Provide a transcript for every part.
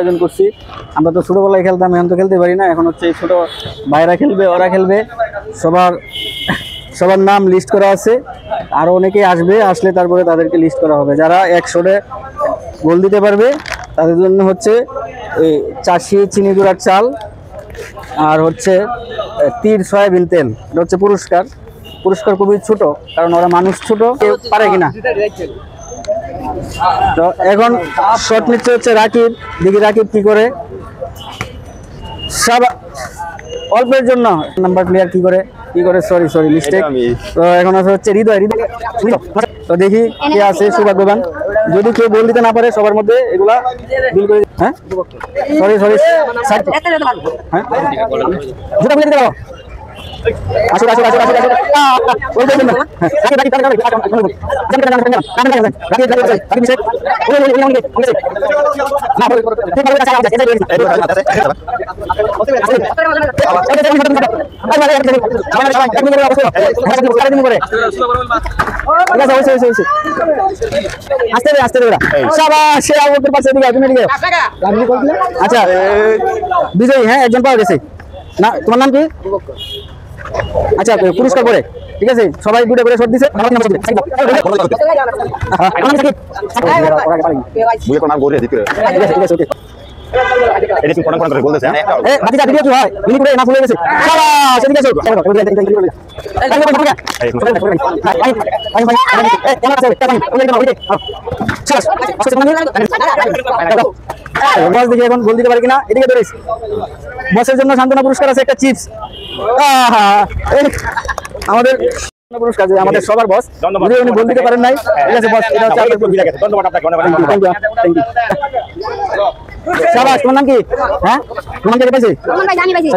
আয়োজন করছি। আমরা তো ছোটোবেলায় খেলতাম, এখন তো খেলতে পারি না। এখন হচ্ছে ছোট ভাইরা খেলবে, ওরা খেলবে। সবার নাম লিস্ট করা আছে, আরও অনেকেই আসবে, আসলে তারপরে তাদেরকে লিস্ট করা হবে। যারা 100-এ গোল দিতে পারবে তাদের জন্য হচ্ছে এই চাষি চিনি গুঁড়ার চাল আর হচ্ছে তীর সয়াবিন তেল, এটা হচ্ছে পুরস্কার। খুবই ছোট, কারণ ওরা মানুষ ছোট, কেউ পারে কিনা। তো এখন শট নিচ্ছে হচ্ছে রাকিব, দেখি রাকিব কি করে। অল্পের জন্য নাম্বার প্লেয়ার কি করে সরি মিস্টেক। তো এখন আছে হচ্ছে হৃদয়। তো দেখি কে আছে সৌভাগ্যবান। যদি কেউ গোল দিতে না পারে সবার মধ্যে এগুলা বিল করে। হ্যাঁ সরি হ্যাঁ যেটা বলে দিতে পারো। আসো আচ্ছা বিজয়ী, হ্যাঁ একজন পাওয়া গেছে না। তোমার নাম কি? আচ্ছা পুরস্কার করে, ঠিক আছে সবাই দুটো করে শট দিছে। এখন গোল দিতে পারে কিনা, এদিকে ধরেছি। বসের জন্য সান্ত্বনা পুরস্কার আছে, একটা চিপস। আমাদের পুরস্কার আমাদের সবার বস, যদি উনি গোল দিতে পারেন নাই, ঠিক আছে বস, এটা হচ্ছে শাবাশ। তোমার নাম কি? হ্যাঁ তোমার নাম পাইছি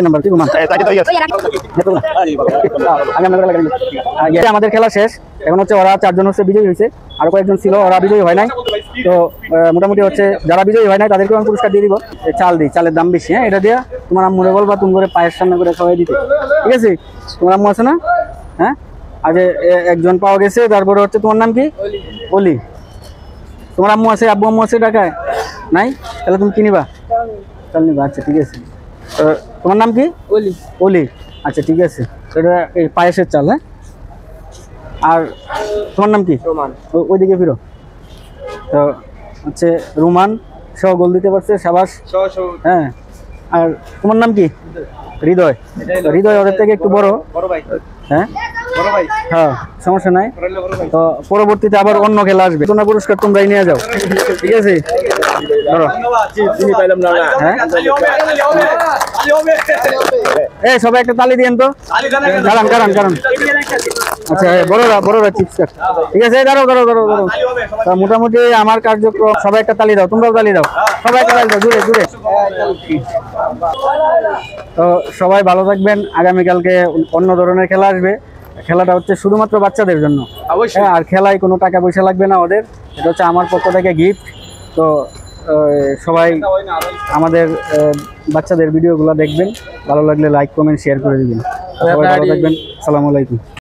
নাম্বার কি? আমাদের খেলা শেষ, এখন হচ্ছে ওরা 4 জন হচ্ছে বিজয়ী হয়েছে, আর কয়েকজন ছিল ওরা বিজয়ী হয় নাই। তো মোটামুটি হচ্ছে যারা বিজয়ী হয় নাই তাদেরকে আমি পুরস্কার দিয়ে দিব। চাল দিই, চালের দাম বেশি। হ্যাঁ এটা দিয়া তোমার আম্মুরে বলবা তুমি করে পায়ের সামনে করে খাওয়াই দিতে, ঠিক আছে? তোমার আম্মু আছে না? হ্যাঁ আগে একজন পাওয়া গেছে। তারপরে হচ্ছে তোমার নাম কি? অলি। তোমার আম্মু আছে, আব্বু আম্মু আছে ঢাকায় নাই? তাহলে তুমি কি নিবা? চাল নিবা, আচ্ছা ঠিক আছে। তোমার নাম কি? অলি। আচ্ছা ঠিক আছে, এটা এই পায়েসের চাল। হ্যাঁ আর তোমার নাম কি? ওইদিকে ফিরো। তো হচ্ছে রোমান সহ গোল দিতে পারছে, সাবাস। হ্যাঁ আর তোমার নাম কি? হৃদয়। হৃদয় ওদের থেকে একটু বড় ভাই। হ্যাঁ হ্যাঁ সমস্যা নাই। তো পরবর্তীতে আবার অন্য খেলা আসবে, তোমরা পুরস্কার তোমরাই নিয়ে যাও, ঠিক আছে? সবাই একটা তালি দিয়েন তো, কারণ আচ্ছা বড়রা চিপস, ঠিক আছে? দাঁড়াও। মোটামুটি আমার কার্যক্রম, সবাই একটা তালি দাও, তোমরাও তালি দাও, সবাই একটা তালি দাও জুড়ে। তো সবাই ভালো থাকবেন। আগামীকালকে অন্য ধরনের খেলা আসবে। খেলাটা হচ্ছে শুধুমাত্র বাচ্চাদের জন্য, আর খেলায় কোনো টাকা পয়সা লাগবে না ওদের, এটা হচ্ছে আমার পক্ষ থেকে গিফট। তো সবাই আমাদের বাচ্চাদের ভিডিওগুলো দেখবেন, ভালো লাগলে লাইক কমেন্ট শেয়ার করে দিবেন। সবাই ভালো থাকবেন, আসসালামু আলাইকুম।